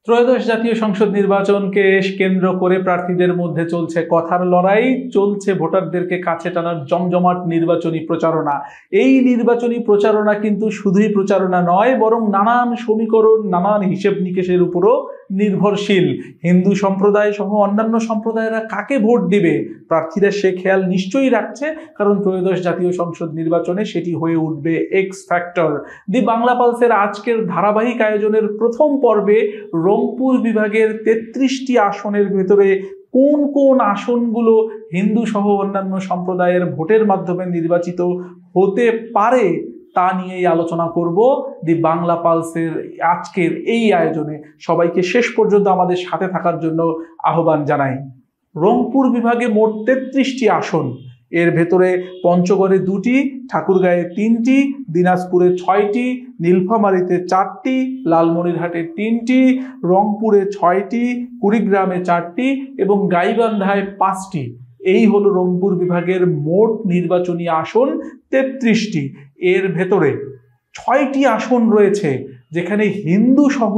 ত্রয়োদশ জাতীয় সংসদ নির্বাচনকে কেন্দ্র করে প্রার্থীদের মধ্যে চলছে কথার লড়াই, চলছে ভোটারদেরকে কাছে টানার জমজমাট নির্বাচনী প্রচারণা। এই নির্বাচনী প্রচারণা কিন্তু শুধুই প্রচারণা নয়, বরং নানান সমীকরণ, নানান হিসেব নিকেশের উপরও নির্ভরশীল। হিন্দু সম্প্রদায় সহ অন্যান্য সম্প্রদায়েরা কাকে ভোট দিবে, প্রার্থীরা সে খেয়াল নিশ্চয়ই রাখছে, কারণ ত্রয়োদশ জাতীয় সংসদ নির্বাচনে সেটি হয়ে উঠবে এক্স ফ্যাক্টর। দি বাংলা পালসের আজকের ধারাবাহিক আয়োজনের প্রথম পর্বে রংপুর বিভাগের 33টি আসনের ভেতরে কোন কোন আসনগুলো হিন্দু সহ অন্যান্য সম্প্রদায়ের ভোটের মাধ্যমে নির্বাচিত হতে পারে তা নিয়েই আলোচনা করব দি বাংলা পালসের আজকের এই আয়োজনে। সবাইকে শেষ পর্যন্ত আমাদের সাথে থাকার জন্য আহ্বান জানাই। রংপুর বিভাগে মোট 33টি আসন, এর ভেতরে পঞ্চগড়ে 2টি, ঠাকুরগাঁয়ে 3টি, দিনাজপুরে 6টি, নীলফামারীতে 4টি, লালমনিরহাটে 3টি, রংপুরে 6টি, কুড়িগ্রামে 4টি এবং গাইবান্ধায় 5টি। এই হলো রংপুর বিভাগের মোট নির্বাচনী আসন 33টি। এর ভেতরে 6টি আসন রয়েছে যেখানে হিন্দু সহ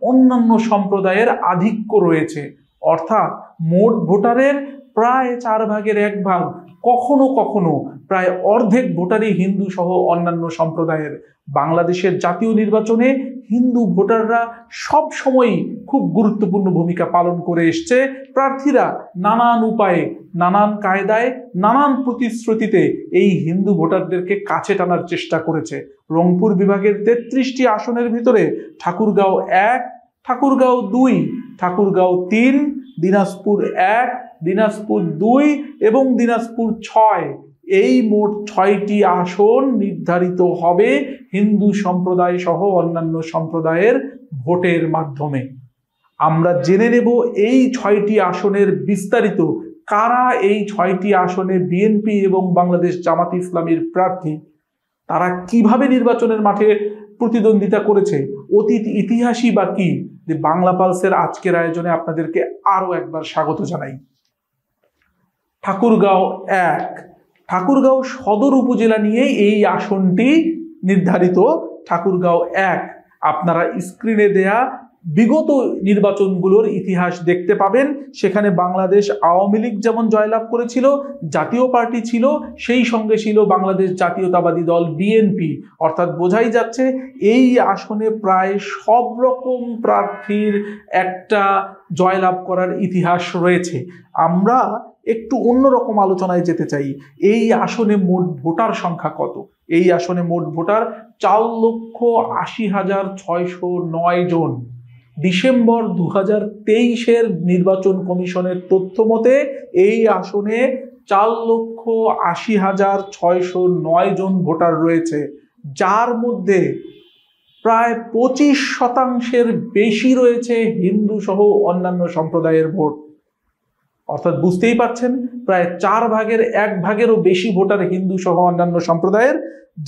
অন্যান্য সম্প্রদায়ের আধিক্য রয়েছে, অর্থাৎ মোট ভোটারের প্রায় 4/1 কখনো কখনো প্রায় অর্ধেক ভোটারই হিন্দু সহ অন্যান্য সম্প্রদায়ের। বাংলাদেশের জাতীয় নির্বাচনে হিন্দু ভোটাররা সব সময়ই খুব গুরুত্বপূর্ণ ভূমিকা পালন করে এসছে। প্রার্থীরা নানান উপায়ে, নানান কায়দায়, নানান প্রতিশ্রুতিতে এই হিন্দু ভোটারদেরকে কাছে টানার চেষ্টা করেছে। রংপুর বিভাগের 33টি আসনের ভিতরে ঠাকুরগাঁও 1, ঠাকুরগাঁও 2, ঠাকুরগাঁও 3, দিনাজপুর 1, দিনাজপুর 2 এবং দিনাজপুর 6, এই মোট 6টি আসন নির্ধারিত হবে হিন্দু সম্প্রদায় সহ অন্যান্য সম্প্রদায়ের ভোটের মাধ্যমে। আমরা জেনে নেব এই 6টি আসনের বিস্তারিত, কারা এই 6টি আসনে বিএনপি এবং বাংলাদেশ জামাতে ইসলামীর প্রার্থী, তারা কিভাবে নির্বাচনের মাঠে প্রতিদ্বন্দ্বিতা করেছে, অতীত ইতিহাসই বা কি। বাংলা পালসের আজকের আয়োজনে আপনাদেরকে আরো একবার স্বাগত জানাই। ঠাকুরগাঁও 1, ঠাকুরগাঁও সদর উপজেলা নিয়ে এই আসনটি নির্ধারিত। ঠাকুরগাঁও 1, আপনারা স্ক্রিনে দেয়া বিগত নির্বাচনগুলোর ইতিহাস দেখতে পাবেন। সেখানে বাংলাদেশ আওয়ামী লীগ যেমন জয়লাভ করেছিল, জাতীয় পার্টি ছিল, সেই সঙ্গে ছিল বাংলাদেশ জাতীয়তাবাদী দল বিএনপি। অর্থাৎ বোঝাই যাচ্ছে এই আসনে প্রায় সব রকম প্রার্থীর একটা জয়লাভ করার ইতিহাস রয়েছে। আমরা একটু অন্যরকম আলোচনায় যেতে চাই। এই আসনে মোট ভোটার সংখ্যা কত? এই আসনে মোট ভোটার 4,80,609 জন। ডিসেম্বর 2023-এর নির্বাচন কমিশনের তথ্য মতে এই আসনে 4,80,609 জন ভোটার রয়েছে, যার মধ্যে প্রায় 25% বেশি রয়েছে হিন্দু সহ অন্যান্য সম্প্রদায়ের ভোট। অর্থাৎ বুঝতেই পারছেন, প্রায় 4/1 বেশি ভোটার হিন্দু সহ অন্যান্য সম্প্রদায়ের।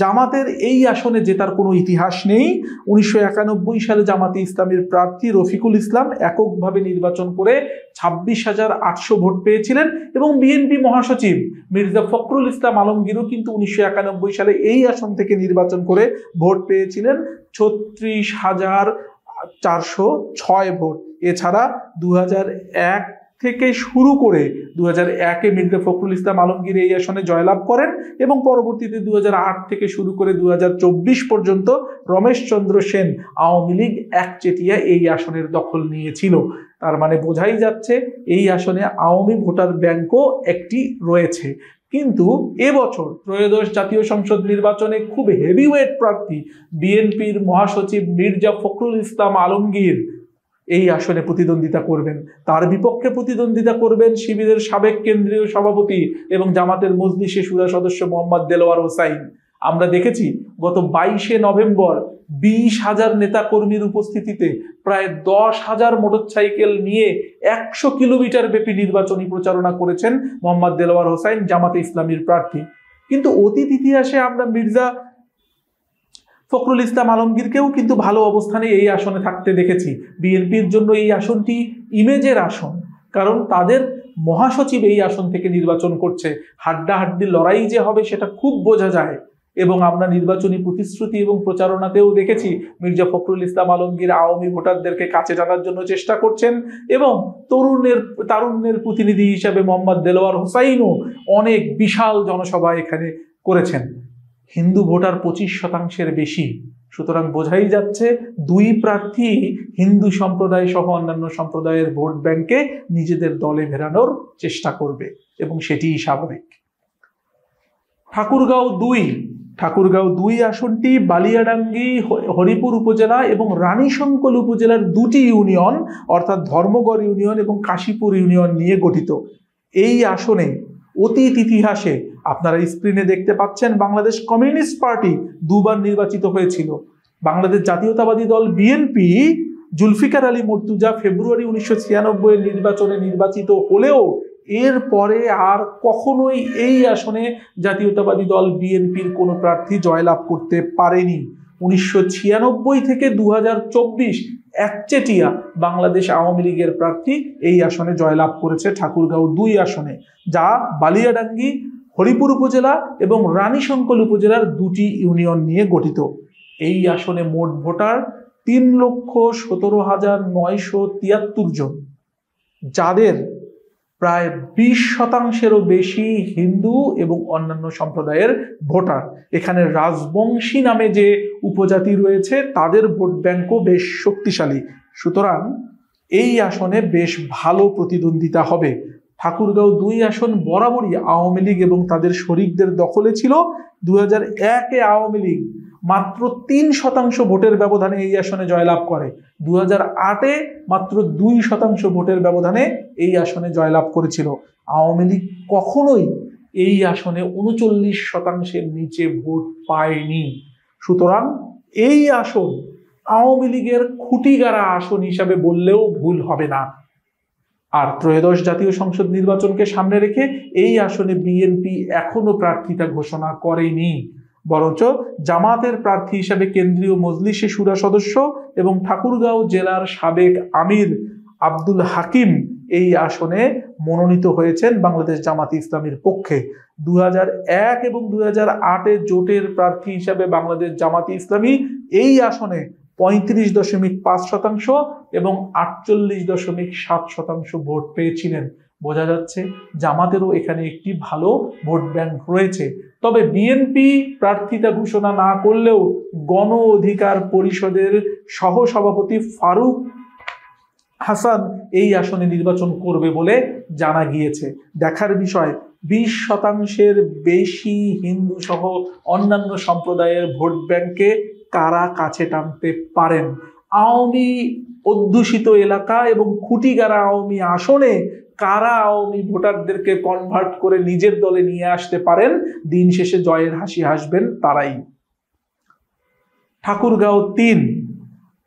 জামাতের এই আসনে জেতার কোনো ইতিহাস নেই। 1991 সালে জামাতে ইসলামের প্রার্থী রফিকুল ইসলাম এককভাবে নির্বাচন করে 26,800 ভোট পেয়েছিলেন এবং বিএনপি মহাসচিব মির্জা ফখরুল ইসলাম আলমগীরও কিন্তু 1991 সালে এই আসন থেকে নির্বাচন করে ভোট পেয়েছিলেন 36,406 ভোট। এছাড়া 2001 থেকে শুরু করে 2001-এ মির্জা ফখরুল ইসলাম আলমগীর এই আসনে জয়লাভ করেন এবং পরবর্তীতে 2008 থেকে শুরু করে 2024 পর্যন্ত রমেশ চন্দ্র সেন আওয়ামী লীগ একচেটিয়া এই আসনের দখল নিয়েছিল। তার মানে বোঝাই যাচ্ছে এই আসনে আওয়ামী ভোটার ব্যাংকও একটি রয়েছে। কিন্তু এবছর ত্রয়োদশ জাতীয় সংসদ নির্বাচনে খুব হেভিওয়েট প্রার্থী বিএনপির মহাসচিব মির্জা ফখরুল ইসলাম আলমগীর এই আসনে প্রতিদ্বন্দ্বিতা করবেন। তার বিপক্ষে প্রতিদ্বন্দ্বিতা করবেন শিবিরের সাবেক কেন্দ্রীয় সভাপতি এবং জামাতের মজলিসে শুরা সদস্য মোহাম্মদ দেলোয়ার হোসাইন। আমরা দেখেছি গত 22শে নভেম্বর 20,000 নেতা কর্মীর উপস্থিতিতে প্রায় 10,000 মোটরসাইকেল নিয়ে 100 কিলোমিটার ব্যাপী নির্বাচনী প্রচারণা করেছেন মোহাম্মদ দেলোয়ার হোসাইন, জামাতে ইসলামীর প্রার্থী। কিন্তু অতীত ইতিহাসে আমরা মির্জা ফখরুল ইসলাম আলমগীরকেও কিন্তু ভালো অবস্থানে এই আসনে থাকতে দেখেছি। বিএনপির জন্য এই আসনটি ইমেজের আসন, কারণ তাদের মহাসচিব এই আসন থেকে নির্বাচন করছে। হাড্ডাহাড্ডি লড়াই যে হবে সেটা খুব বোঝা যায়। এবং আমরা নির্বাচনী প্রতিশ্রুতি এবং প্রচারণাতেও দেখেছি মির্জা ফখরুল ইসলাম আলমগীর আওয়ামী ভোটারদেরকে কাছে টানার জন্য চেষ্টা করছেন এবং তারুণ্যের প্রতিনিধি হিসাবে মোহাম্মদ দেলোয়ার হোসাইনও অনেক বিশাল জনসভা এখানে করেছেন। হিন্দু ভোটার 25% বেশি, সুতরাং বোঝাই যাচ্ছে দুই প্রার্থী হিন্দু সম্প্রদায় সহ অন্যান্য সম্প্রদায়ের ভোট ব্যাংকে নিজেদের দলে ভেড়ানোর চেষ্টা করবে এবং সেটিই স্বাভাবিক। ঠাকুরগাঁও 2 আসনটি বালিয়াডাঙ্গি, হরিপুর উপজেলা এবং রানীশঙ্কল উপজেলার দুটি ইউনিয়ন অর্থাৎ ধর্মগড় ইউনিয়ন এবং কাশীপুর ইউনিয়ন নিয়ে গঠিত। এই আসনে অতীত ইতিহাসে আপনারা স্ক্রিনে দেখতে পাচ্ছেন বাংলাদেশ কমিউনিস্ট পার্টি 2 বার নির্বাচিত হয়েছিল। বাংলাদেশ জাতীয়তাবাদী দল বিএনপি জুলফিকার আলী মর্তুজা ফেব্রুয়ারি 1996 নির্বাচনে নির্বাচিত হলেও এরপরে আর কখনোই এই আসনে জাতীয়তাবাদী দল বিএনপির কোনো প্রার্থী জয়লাভ করতে পারেনি। 1996 থেকে 2024 একচেটিয়া বাংলাদেশ আওয়ামী লীগের প্রার্থী এই আসনে জয়লাভ করেছে ঠাকুরগাঁও 2 আসনে, যা বালিয়াডাঙ্গি, হরিপুর উপজেলা এবং রানীশঙ্কল উপজেলার দুটি ইউনিয়ন নিয়ে গঠিত। এই আসনে মোট ভোটার 3,17,973 জন, যাদের প্রায় 20%-এরও বেশি হিন্দু এবং অন্যান্য সম্প্রদায়ের ভোটার। এখানে রাজবংশী নামে যে উপজাতি রয়েছে তাদের ভোট ব্যাংকও বেশ শক্তিশালী, সুতরাং এই আসনে বেশ ভালো প্রতিদ্বন্দ্বিতা হবে। ঠাকুরগাঁও 2 আসন বরাবরই আওয়ামী লীগ এবং তাদের শরিকদের দখলে ছিল। 2001-এ আওয়ামী লীগ মাত্র 3% ভোটের ব্যবধানে এই আসনে জয়লাভ করে। 2008-এ মাত্র 2% ভোটের ব্যবধানে এই আসনে জয়লাভ করেছিল। আওয়ামী লীগ কখনোই এই আসনে 39%-এর নিচে ভোট পায়নি। সুতরাং এই আসন আওয়ামী লীগের খুঁটিগাড়া আসন হিসাবে বললেও ভুল হবে না। আর ত্রয়োদশ জাতীয় সংসদ নির্বাচনকে সামনে রেখে এই আসনে বিএনপি এখনো প্রার্থিতা ঘোষণা করেনি, বরঞ্চ জামাতের প্রার্থী হিসাবে কেন্দ্রীয় মজলিসে শুরা সদস্য এবং ঠাকুরগাঁও জেলার সাবেক আমির আব্দুল হাকিম এই আসনে মনোনীত হয়েছেন বাংলাদেশ জামাত ইসলামীর পক্ষে। 2001 এবং 2008-এ জোটের প্রার্থী হিসাবে বাংলাদেশ জামাত ইসলামী এই আসনে 35.5% এবং 48.7% ভোট পেয়েছিলেন। বোঝা যাচ্ছে জামাতেরও এখানে একটি ভালো ভোট ব্যাংক রয়েছে। তবে বিএনপি প্রার্থিতা ঘোষণা না করলেও গণ অধিকার পরিষদের সহসভাপতি ফারুক হাসান এই আসনে নির্বাচন করবে বলে জানা গিয়েছে। দেখার বিষয় 20%-এর বেশি হিন্দু সহ অন্যান্য সম্প্রদায়ের ভোট ব্যাংকে কারা কাছে টানতে পারেন। আওয়ামী অধ্যুষিত এলাকা এবং খুঁটিগাড়া আওয়ামী আসনে কারা আওয়ামী ভোটারদেরকে কনভার্ট করে নিজের দলে নিয়ে আসতে পারেন, দিন শেষে জয়ের হাসি হাসবেন তারাই। ঠাকুরগাঁও 3,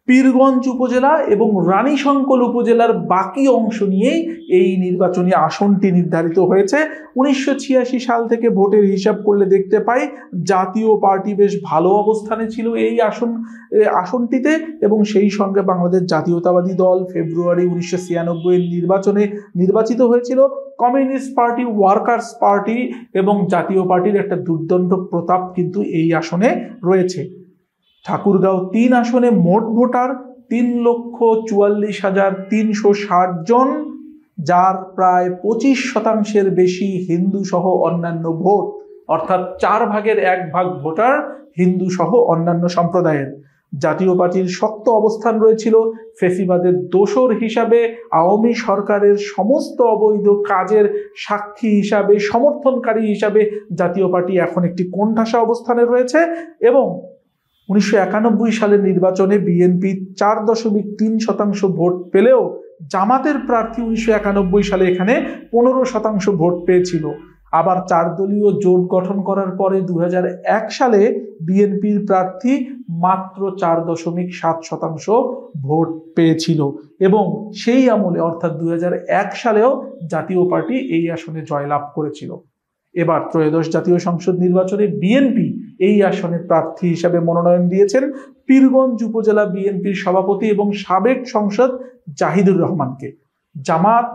পীরগঞ্জ উপজেলা এবং রানীশঙ্কল উপজেলার বাকি অংশ নিয়েই এই নির্বাচনী আসনটি নির্ধারিত হয়েছে। 1986 সাল থেকে ভোটের হিসাব করলে দেখতে পাই জাতীয় পার্টি বেশ ভালো অবস্থানে ছিল এই আসনটিতে এবং সেই সঙ্গে বাংলাদেশ জাতীয়তাবাদী দল ফেব্রুয়ারি 1996-এর নির্বাচনে নির্বাচিত হয়েছিল। কমিউনিস্ট পার্টি, ওয়ার্কার্স পার্টি এবং জাতীয় পার্টির একটা দুর্দণ্ড প্রতাপ কিন্তু এই আসনে রয়েছে। ঠাকুরগাঁও 3 আসনে মোট ভোটার 3,44,360 জন, যার প্রায় 25%-এর বেশি হিন্দু সহ অন্যান্য ভোট, অর্থাৎ 1/4 ভোটার হিন্দু সহ অন্যান্য সম্প্রদায়ের। জাতীয় পার্টির শক্ত অবস্থান রয়েছিল। ফেসিবাদের দোসর হিসাবে আওয়ামী সরকারের সমস্ত অবৈধ কাজের সাক্ষী হিসাবে, সমর্থনকারী হিসাবে জাতীয় পার্টি এখন একটি কোণঠাসা অবস্থানে রয়েছে এবং 1991 সালের নির্বাচনে বিএনপি 4.3% ভোট পেলেও জামাতের প্রার্থী 1991 সালে এখানে 15% ভোট পেয়েছিল। আবার 4 দলীয় জোট গঠন করার পরে 2001 সালে বিএনপির প্রার্থী মাত্র 4.7% ভোট পেয়েছিল এবং সেই আমলে অর্থাৎ 2001 সালেও জাতীয় পার্টি এই আসনে জয়লাভ করেছিল। এবার ত্রয়োদশ জাতীয় সংসদ নির্বাচনে বিএনপি এই আসনে প্রার্থী হিসাবে মনোনয়ন দিয়েছেন পীরগঞ্জ উপজেলা বিএনপির সভাপতি এবং সাবেক সংসদ জাহিদুর রহমানকে। জামাত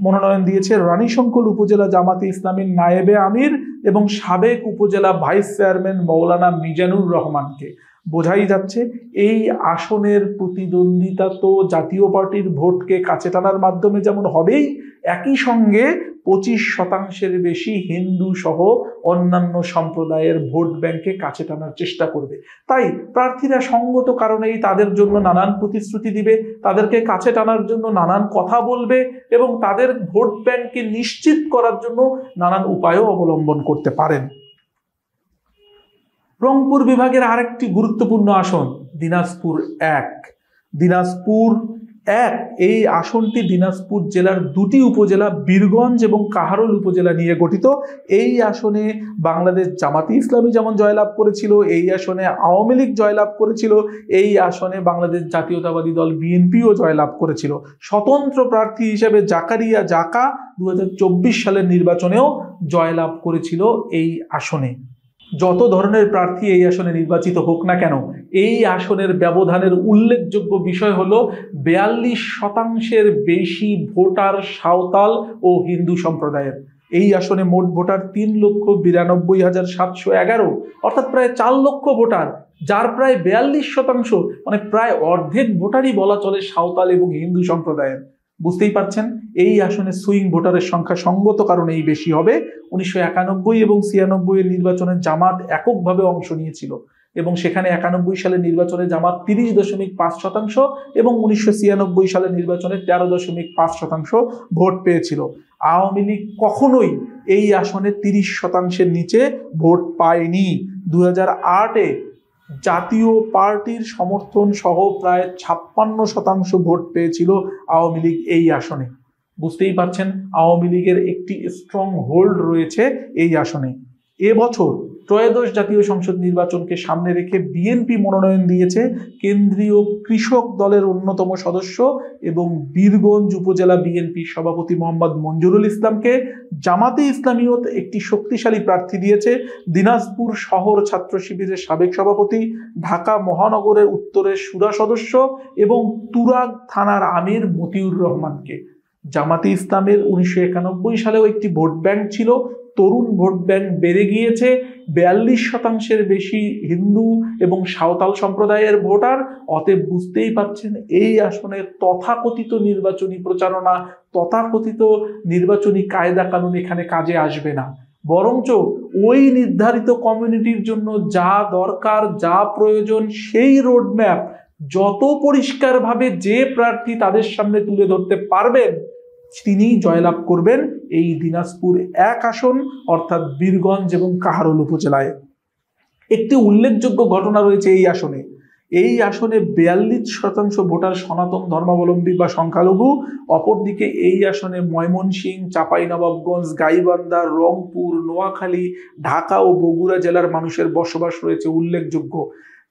মনোনয়ন দিয়েছে রানীশঙ্কল উপজেলা জামাতে ইসলামীর নায়েবে আমির এবং সাবেক উপজেলা ভাইস চেয়ারম্যান মৌলানা মিজানুর রহমানকে। বোঝাই যাচ্ছে এই আসনের প্রতিদ্বন্দ্বিতা তো জাতীয় পার্টির ভোটকে কাছে টানার মাধ্যমে যেমন হবেই, একই সঙ্গে 25% বেশি হিন্দু সহ অন্যান্য সম্প্রদায়ের ভোট ব্যাংকে কাছে টানার চেষ্টা করবে। তাই প্রার্থীরা সঙ্গত কারণেই তাদের জন্য নানান প্রতিশ্রুতি দিবে, তাদেরকে কাছে টানার জন্য নানান কথা বলবে এবং তাদের ভোট ব্যাংককে নিশ্চিত করার জন্য নানান উপায়ও অবলম্বন করতে পারেন। রংপুর বিভাগের আরেকটি গুরুত্বপূর্ণ আসন দিনাজপুর 1। দিনাজপুর 1 এই আসনটি দিনাজপুর জেলার দুটি উপজেলা বীরগঞ্জ এবং কাহারোল উপজেলা নিয়ে গঠিত। এই আসনে বাংলাদেশ জামাতি ইসলামী যেমন জয়লাভ করেছিল, এই আসনে আওয়ামী লীগ জয়লাভ করেছিল, এই আসনে বাংলাদেশ জাতীয়তাবাদী দল বিএনপিও জয়লাভ করেছিল। স্বতন্ত্র প্রার্থী হিসেবে জাকারিয়া জাকা 2024 সালের নির্বাচনেও জয়লাভ করেছিল এই আসনে। যত ধরনের প্রার্থী এই আসনে নির্বাচিত হোক না কেন, এই আসনের ব্যবধানের উল্লেখযোগ্য বিষয় হলো 42% বেশি ভোটার সাঁওতাল ও হিন্দু সম্প্রদায়ের। এই আসনে মোট ভোটার 3,92,711, অর্থাৎ প্রায় 4 লক্ষ ভোটার, যার প্রায় 42%, মানে প্রায় অর্ধেক ভোটারই বলা চলে সাঁওতাল এবং হিন্দু সম্প্রদায়ের। বুঝতেই পারছেন এই আসনে সুইং ভোটারের সংখ্যা সঙ্গত কারণেই বেশি হবে। 1991 এবং 96 এর নির্বাচনে জামাত এককভাবে অংশ নিয়েছিল এবং সেখানে 91 সালের নির্বাচনে জামাত 30.5% এবং 1996 সালের নির্বাচনে 13.5% ভোট পেয়েছিল। আওয়ামী লীগ কখনোই এই আসনে 30%-এর নিচে ভোট পায়নি। 2008-এ জাতীয় পার্টির সমর্থন সহ প্রায় 56% ভোট পেয়েছিল আওয়ামী লীগ এই আসনে। বুঝতেই পারছেন আওয়ামী লীগের একটি স্ট্রং হোল্ড রয়েছে এই আসনে। এবছর ত্রয়োদশ জাতীয় সংসদ নির্বাচনকে সামনে রেখে বিএনপি মনোনয়ন দিয়েছে কেন্দ্রীয় কৃষক দলের অন্যতম সদস্য এবং বীরগঞ্জ উপজেলা বিএনপির সভাপতি মোহাম্মদ মঞ্জুরুল ইসলামকে। জামাতে ইসলামীও একটি শক্তিশালী প্রার্থী দিয়েছে দিনাজপুর শহর ছাত্র শিবিরের সাবেক সভাপতি, ঢাকা মহানগরের উত্তরের সুরা সদস্য এবং তুরাগ থানার আমির মতিউর রহমানকে। জামাতে ইসলামের 1991 সালেও একটি ভোট ব্যাংক ছিল, তরুণ ভোট ব্যাংক বেড়ে গিয়েছে। 42%-এর বেশি হিন্দু এবং সাঁওতাল সম্প্রদায়ের ভোটার। অতএব বুঝতেই পারছেন এই আসনের তথাকথিত নির্বাচনী প্রচারণা, তথাকথিত নির্বাচনী কায়দা কানুন এখানে কাজে আসবে না, বরঞ্চ ওই নির্ধারিত কমিউনিটির জন্য যা দরকার, যা প্রয়োজন, সেই রোডম্যাপ যত পরিষ্কারভাবে যে প্রার্থী তাদের সামনে তুলে ধরতে পারবেন তিনি জয়লাভ করবেন এই দিনাজপুর 1 আসন, অর্থাৎ বীরগঞ্জ এবং কাহারোল উপজেলায়। একটি উল্লেখযোগ্য ঘটনা রয়েছে এই আসনে। এই আসনে 42% ভোটার সনাতন ধর্মাবলম্বী বা সংখ্যালঘু। অপরদিকে এই আসনে ময়মনসিংহ, চাঁপাইনবাবগঞ্জ, গাইবান্ধা, রংপুর, নোয়াখালী, ঢাকা ও বগুড়া জেলার মানুষের বসবাস রয়েছে উল্লেখযোগ্য।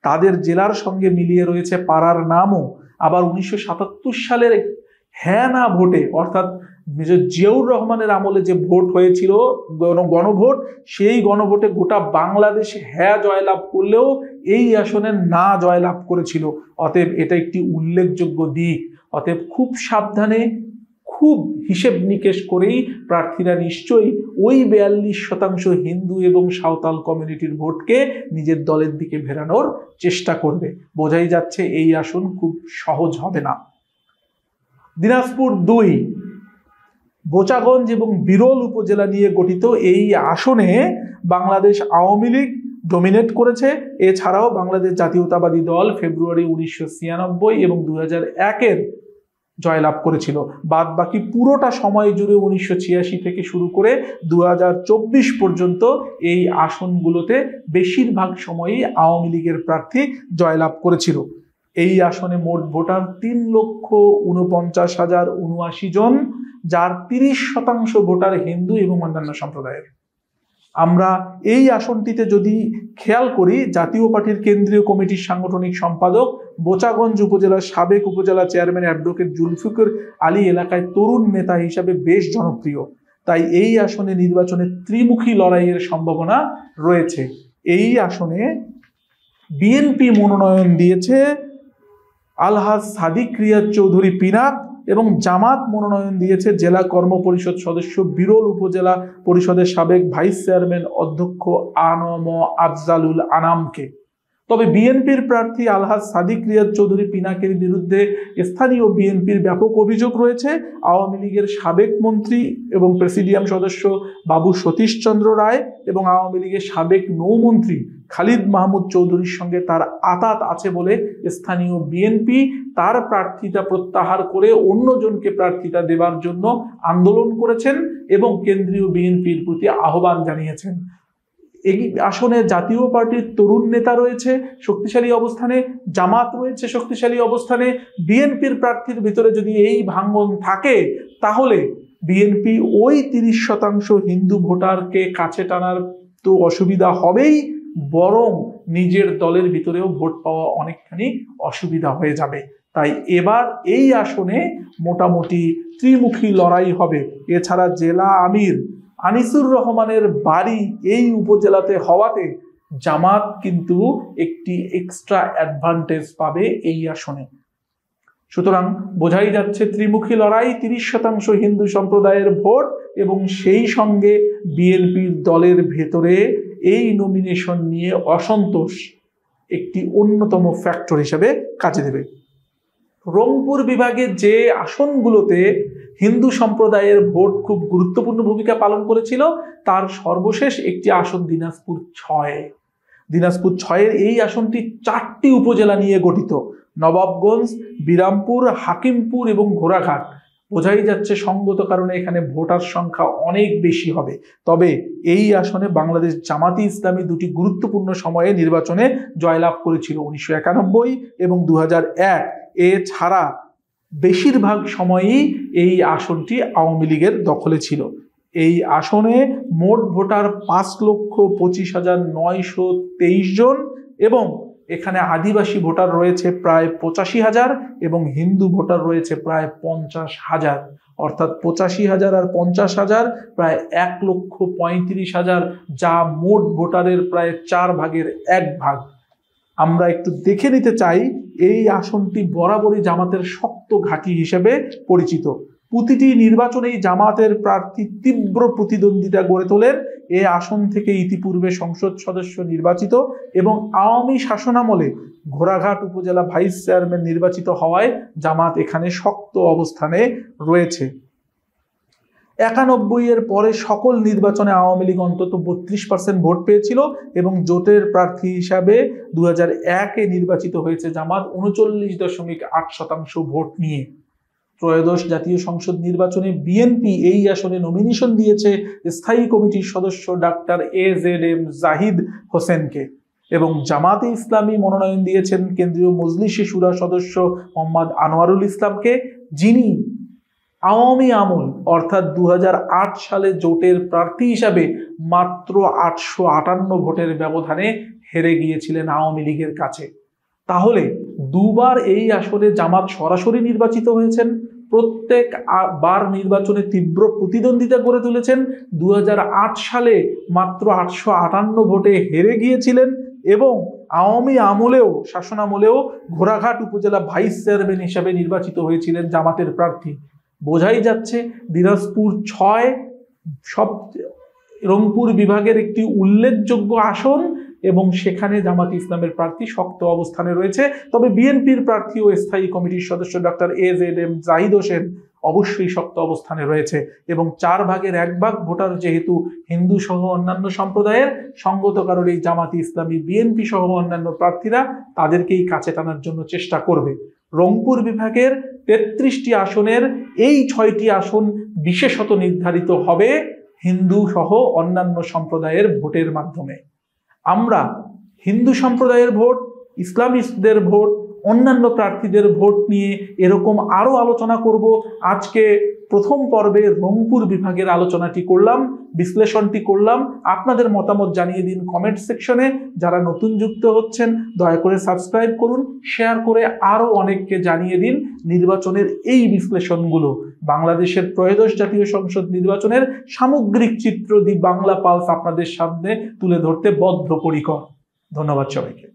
তাদের জেলার সঙ্গে মিলিয়ে রয়েছে পাড়ার নামও। আবার 1977 সালের হ্যাঁ না ভোটে, অর্থাৎ মেজর জিয়াউর রহমানের আমলে যে ভোট হয়েছিল গণভোট, সেই গণভোটে গোটা বাংলাদেশ হ্যাঁ জয়লাভ করলেও এই আসনে না জয়লাভ করেছিল। অতএব এটা একটি উল্লেখযোগ্য দিক। অতএব খুব সাবধানে, খুব হিসেব নিকেশ করেই প্রার্থীরা নিশ্চয়ই ওই 42% হিন্দু এবং সাঁওতাল কমিউনিটির ভোটকে নিজের দলের দিকে ফেরানোর চেষ্টা করবে। বোঝাই যাচ্ছে এই আসন খুব সহজ হবে না। দিনাজপুর 2 বোচাগঞ্জ এবং বিরল উপজেলা নিয়ে গঠিত এই আসনে বাংলাদেশ আওয়ামী লীগ ডমিনেট করেছে। এছাড়াও বাংলাদেশ জাতীয়তাবাদী দল ফেব্রুয়ারি 1996 এবং 2001-এর জয়লাভ করেছিল। বাদ বাকি পুরোটা সময় জুড়ে 1986 থেকে শুরু করে 2024 পর্যন্ত এই আসনগুলোতে বেশিরভাগ সময়ই আওয়ামী লীগের প্রার্থী জয়লাভ করেছিল। এই আসনে মোট ভোটার 3,49,079 জন, যার 30% ভোটার হিন্দু এবং অন্যান্য সম্প্রদায়ের। আমরা এই আসনটিতে যদি খেয়াল করি, জাতীয় পার্টির কেন্দ্রীয় কমিটির সাংগঠনিক সম্পাদক, বোচাগঞ্জ উপজেলার সাবেক উপজেলা চেয়ারম্যান অ্যাডভোকেট জুলফিকার আলী এলাকায় তরুণ নেতা হিসাবে বেশ জনপ্রিয়। তাই এই আসনে নির্বাচনে ত্রিমুখী লড়াইয়ের সম্ভাবনা রয়েছে। এই আসনে বিএনপি মনোনয়ন দিয়েছে আলহাজ সাদিক রিয়াজ চৌধুরী পিনাক এবং জামাত মনোনয়ন দিয়েছে জেলা কর্ম পরিষদ সদস্য বিরল উপজেলা পরিষদের সাবেক ভাইস চেয়ারম্যান অধ্যক্ষ আনম আফজালুল আনামকে। তবে বিএনপির প্রার্থী আলহাজ সাদিক রিয়াদ চৌধুরী পিনাকের বিরুদ্ধে স্থানীয় বিএনপির ব্যাপক অভিযোগ রয়েছে। আওয়ামী লীগের সাবেক মন্ত্রী এবং প্রেসিডিয়াম সদস্য বাবু সতীশ চন্দ্র রায় এবং আওয়ামী লীগের সাবেক নৌমন্ত্রী খালিদ মাহমুদ চৌধুরীর সঙ্গে তার আঁতাত আছে বলে স্থানীয় বিএনপি তার প্রার্থিতা প্রত্যাহার করে অন্যজনকে প্রার্থিতা দেওয়ার জন্য আন্দোলন করেছেন এবং কেন্দ্রীয় বিএনপির প্রতি আহ্বান জানিয়েছেন। এই আসনে জাতীয় পার্টির তরুণ নেতা রয়েছে শক্তিশালী অবস্থানে, জামাত রয়েছে শক্তিশালী অবস্থানে। বিএনপির প্রার্থীর ভিতরে যদি এই ভাঙ্গন থাকে তাহলে বিএনপি ওই 30% হিন্দু ভোটারকে কাছে টানার তো অসুবিধা হবেই, বরং নিজের দলের ভিতরেও ভোট পাওয়া অনেকখানি অসুবিধা হয়ে যাবে। তাই এবার এই আসনে মোটামুটি ত্রিমুখী লড়াই হবে। এছাড়া জেলা আমির আনিসুর রহমানের বাড়ি এই উপজেলাতে হওয়াতে জামাত কিন্তু একটি এক্সট্রা অ্যাডভান্টেজ পাবে এই আসনে। সুতরাং বোঝাই যাচ্ছে ত্রিমুখী লড়াই, 30% হিন্দু সম্প্রদায়ের ভোট এবং সেই সঙ্গে বিএনপির দলের ভেতরে এই নমিনেশন নিয়ে অসন্তোষ একটি অন্যতম ফ্যাক্টর হিসেবে কাজে দেবে। রংপুর বিভাগে যে আসনগুলোতে হিন্দু সম্প্রদায়ের ভোট খুব গুরুত্বপূর্ণ ভূমিকা পালন করেছিল তার সর্বশেষ একটি আসন দিনাজপুর 6। দিনাজপুর 6-এর এই আসনটি 4টি উপজেলা নিয়ে গঠিত: নবাবগঞ্জ, বিরামপুর, হাকিমপুর এবং ঘোড়াঘাট। বোঝাই যাচ্ছে সঙ্গত কারণে এখানে ভোটার সংখ্যা অনেক বেশি হবে। তবে এই আসনে বাংলাদেশ জামাতি ইসলামী দুটি গুরুত্বপূর্ণ সময়ে নির্বাচনে জয়লাভ করেছিল, 1991 এবং 2001। এছাড়া বেশিরভাগ সময়ই এই আসনটি আওয়ামী লীগের দখলে ছিল। এই আসনে মোট ভোটার 5,25,923 জন এবং এখানে আদিবাসী ভোটার রয়েছে প্রায় 85,000 এবং হিন্দু ভোটার রয়েছে প্রায় 50,000। অর্থাৎ 85,000 আর 50,000 প্রায় 1,35,000, যা মোট ভোটারের প্রায় 4 ভাগের 1 ভাগ। আমরা একটু দেখে নিতে চাই, এই আসনটি বরাবরই জামাতের শক্ত ঘাঁটি হিসেবে পরিচিত। প্রতিটি নির্বাচনেই জামাতের প্রার্থী তীব্র প্রতিদ্বন্দ্বিতা গড়ে তোলেন। এই আসন থেকে ইতিপূর্বে সংসদ সদস্য নির্বাচিত এবং আওয়ামী শাসনামলে ঘোড়াঘাট উপজেলা ভাইস চেয়ারম্যান নির্বাচিত হওয়ায় জামাত এখানে শক্ত অবস্থানে রয়েছে। 91-এর পরে সকল নির্বাচনে আওয়ামী লীগ অন্তত 32% ভোট পেয়েছিল এবং জোটের প্রার্থী হিসাবে 2001-এ নির্বাচিত হয়েছে জামাত 39.8% ভোট নিয়ে। ত্রয়োদশ জাতীয় সংসদ নির্বাচনে বিএনপি এই আসনে নমিনেশন দিয়েছে স্থায়ী কমিটির সদস্য ডাক্তার AZM জাহিদ হোসেনকে এবং জামাতে ইসলামী মনোনয়ন দিয়েছেন কেন্দ্রীয় মজলিসে শুরা সদস্য মোহাম্মদ আনোয়ারুল ইসলামকে, যিনি আওয়ামী আমল অর্থাৎ 2008 সালে জোটের প্রার্থী হিসাবে মাত্র 858 ভোটের ব্যবধানে হেরে গিয়েছিলেন আওয়ামী লীগের কাছে। তাহলে দুবার এই আসনে জামাত সরাসরি নির্বাচিত হয়েছেন, প্রত্যেক বার নির্বাচনে তীব্র প্রতিদ্বন্দ্বিতা করে তুলেছেন। 2008 সালে মাত্র 858 ভোটে হেরে গিয়েছিলেন এবং আওয়ামী আমলেও শাসনামলেও ঘোড়াঘাট উপজেলা ভাইস চেয়ারম্যান হিসাবে নির্বাচিত হয়েছিলেন জামাতের প্রার্থী। বোঝাই যাচ্ছে দিনাজপুর 6 সব রংপুর বিভাগের একটি উল্লেখযোগ্য আসন এবং সেখানে জামাত ইসলামের প্রার্থী শক্ত অবস্থানে রয়েছে। তবে বিএনপির প্রার্থী ও স্থায়ী কমিটির সদস্য ডাক্তার AZM জাহিদ হোসেন অবশ্যই শক্ত অবস্থানে রয়েছে এবং 4 ভাগের 1 ভাগ ভোটার যেহেতু হিন্দু সহ অন্যান্য সম্প্রদায়ের, সঙ্গত কারণে জামাতি ইসলামী বিএনপি সহ অন্যান্য প্রার্থীরা তাদেরকেই কাছে টানার জন্য চেষ্টা করবে। রংপুর বিভাগের 33টি আসনের এই 6টি আসন বিশেষত নির্ধারিত হবে হিন্দু সহ অন্যান্য সম্প্রদায়ের ভোটের মাধ্যমে। আমরা হিন্দু সম্প্রদায়ের ভোট, ইসলামিস্টদের ভোট, অন্যান্য প্রার্থীদের ভোট নিয়ে এরকম আরো আলোচনা করব। আজকে প্রথম পর্বে রংপুর বিভাগের আলোচনাটি করলাম, বিশ্লেষণটি করলাম। আপনাদের মতামত জানিয়ে দিন কমেন্ট সেকশনে। যারা নতুন যুক্ত হচ্ছেন দয়া করে সাবস্ক্রাইব করুন, শেয়ার করে আরো অনেককে জানিয়ে দিন নির্বাচনের এই বিশ্লেষণগুলো। বাংলাদেশের ত্রয়োদশ জাতীয় সংসদ নির্বাচনের সামগ্রিক চিত্র দি বাংলা পালস আপনাদের সামনে তুলে ধরতে বদ্ধপরিকর। ধন্যবাদ সবাইকে।